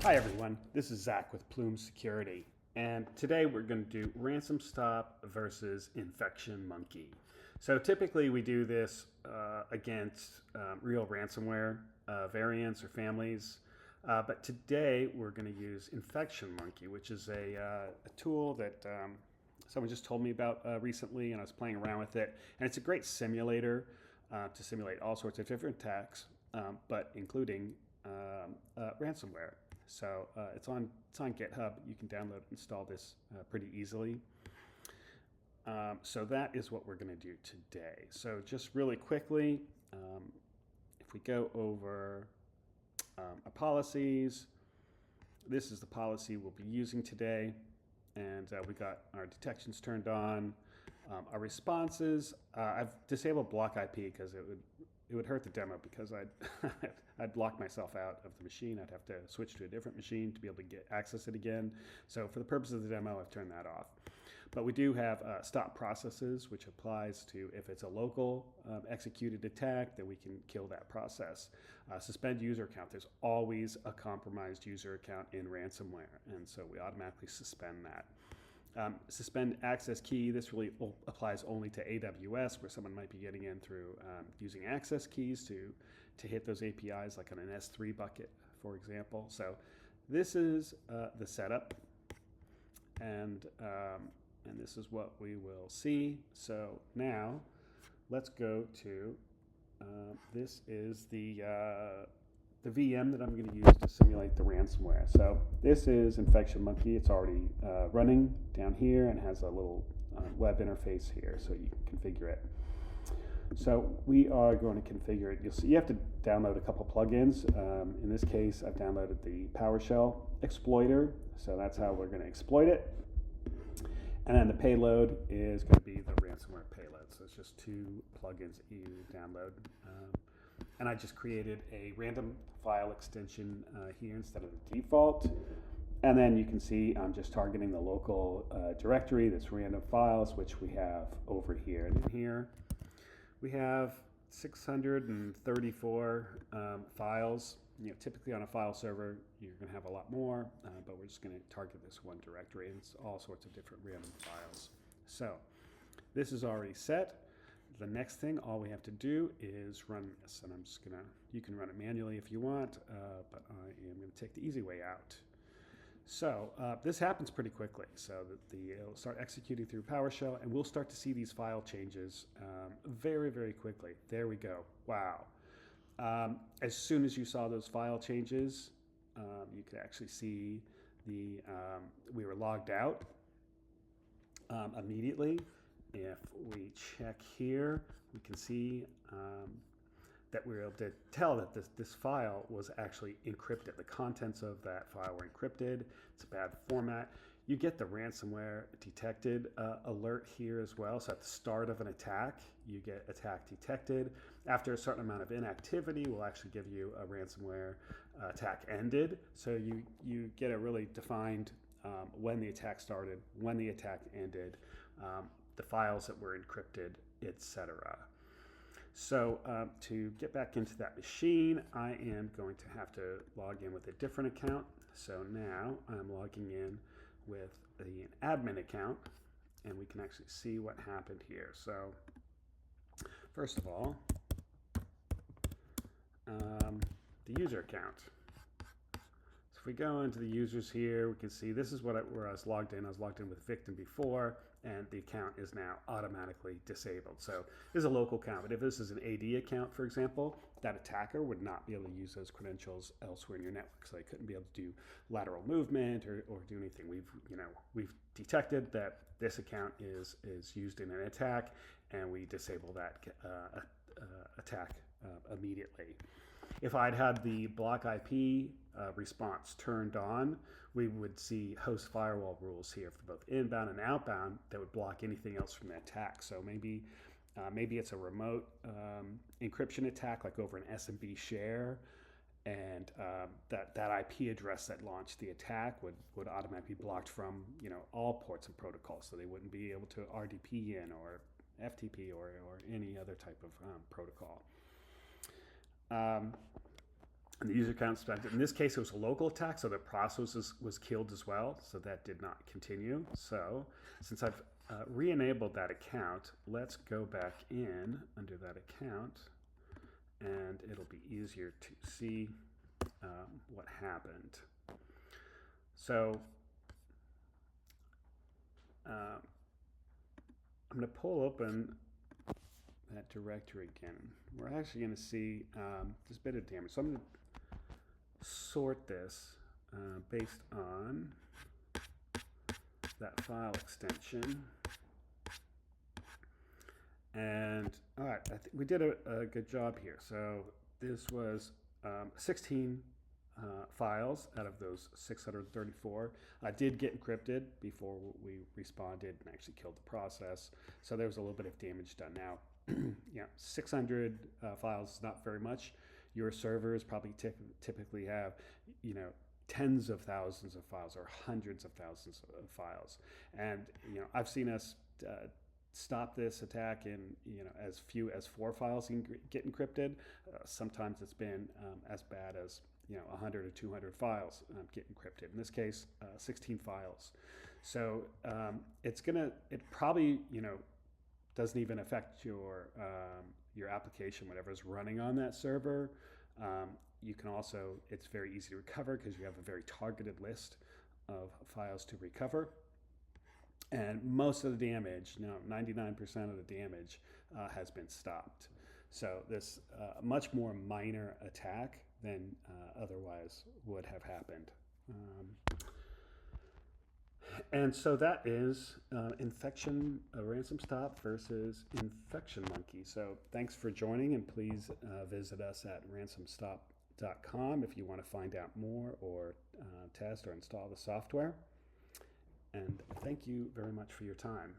Hi everyone, this is Zach with Plume Security, and today we're going to do RansomStop versus Infection Monkey. So typically we do this against real ransomware variants or families, but today we're going to use Infection Monkey, which is a tool that someone just told me about recently, and I was playing around with it, and it's a great simulator to simulate all sorts of different attacks, but including ransomware. So it's on GitHub. You can download and install this pretty easily. So that is what we're going to do today. So just really quickly, if we go over our policies, this is the policy we'll be using today. And we got our detections turned on. Our responses, I've disabled block IP because it would hurt the demo because I'd block myself out of the machine. I'd have to switch to a different machine to be able to access it again. So for the purpose of the demo, I've turned that off. But we do have stop processes, which applies to if it's a local executed attack, then we can kill that process. Suspend user account. There's always a compromised user account in ransomware, and so we automatically suspend that. Suspend access key. This really applies only to AWS, where someone might be getting in through using access keys to hit those APIs, like on an S3 bucket, for example. So this is the setup, and this is what we will see. So now let's go to this is the VM that I'm going to use to simulate the ransomware. So this is Infection Monkey. It's already running down here and has a little web interface here, so you can configure it. So we are going to configure it. You'll see you have to download a couple plugins. In this case, I've downloaded the PowerShell exploiter, so that's how we're going to exploit it. And then the payload is going to be the ransomware payload. So it's just two plugins that you download. And I just created a random file extension here instead of the default. And then you can see I'm just targeting the local directory, that's random files, which we have over here. And in here, we have 634 files. Typically on a file server, you're going to have a lot more, but we're just going to target this one directory, and it's all sorts of different random files. So this is already set. The next thing, all we have to do is run this, and I'm just gonna, you can run it manually if you want, but I am gonna take the easy way out. So this happens pretty quickly, so that it'll start executing through PowerShell, and we'll start to see these file changes very, very quickly. There we go, wow. As soon as you saw those file changes, you could actually see we were logged out immediately. If we check here, we can see that we were able to tell that this file was actually encrypted. The contents of that file were encrypted. It's a bad format. You get the ransomware detected alert here as well. So at the start of an attack, you get attack detected. After a certain amount of inactivity, we'll actually give you a ransomware attack ended. So you get a really defined when the attack started, when the attack ended, the files that were encrypted, etc. So to get back into that machine, I am going to have to log in with a different account. So now I'm logging in with the admin account, and we can actually see what happened here. So first of all, the user account. So if we go into the users here, we can see this is where I was logged in. I was logged in with victim before, and the account is now automatically disabled. So this is a local account, but if this is an AD account, for example, that attacker would not be able to use those credentials elsewhere in your network. So they couldn't be able to do lateral movement or do anything. We've detected that this account is used in an attack, and we disable that attack immediately. If I'd had the block IP response turned on, we would see host firewall rules here for both inbound and outbound that would block anything else from the attack. So maybe it's a remote encryption attack, like over an SMB share, and that IP address that launched the attack would automatically be blocked from all ports and protocols, so they wouldn't be able to RDP in or FTP or any other type of protocol. And the user account suspected. In this case, it was a local attack, so the process was killed as well, so that did not continue. So since I've re-enabled that account, let's go back in under that account, and it'll be easier to see what happened. So I'm going to pull open that directory again. We're actually going to see this bit of damage. So I'm going to sort this based on that file extension. And all right, I think we did a good job here. So this was 16 files out of those 634. Did get encrypted before we responded and actually killed the process. So there was a little bit of damage done. Now, 600 files is not very much. Your servers probably typically have, tens of thousands of files or hundreds of thousands of files. And, I've seen us stop this attack in, as few as 4 files get encrypted. Sometimes it's been as bad as, 100 or 200 files get encrypted. In this case, 16 files. So it probably, doesn't even affect your application, whatever's running on that server. You can also, it's very easy to recover because you have a very targeted list of files to recover. And most of the damage, 99% of the damage has been stopped. So this much more minor attack than otherwise would have happened. And so that is RansomStop versus Infection Monkey. So thanks for joining, and please visit us at ransomstop.com if you want to find out more or test or install the software. And thank you very much for your time.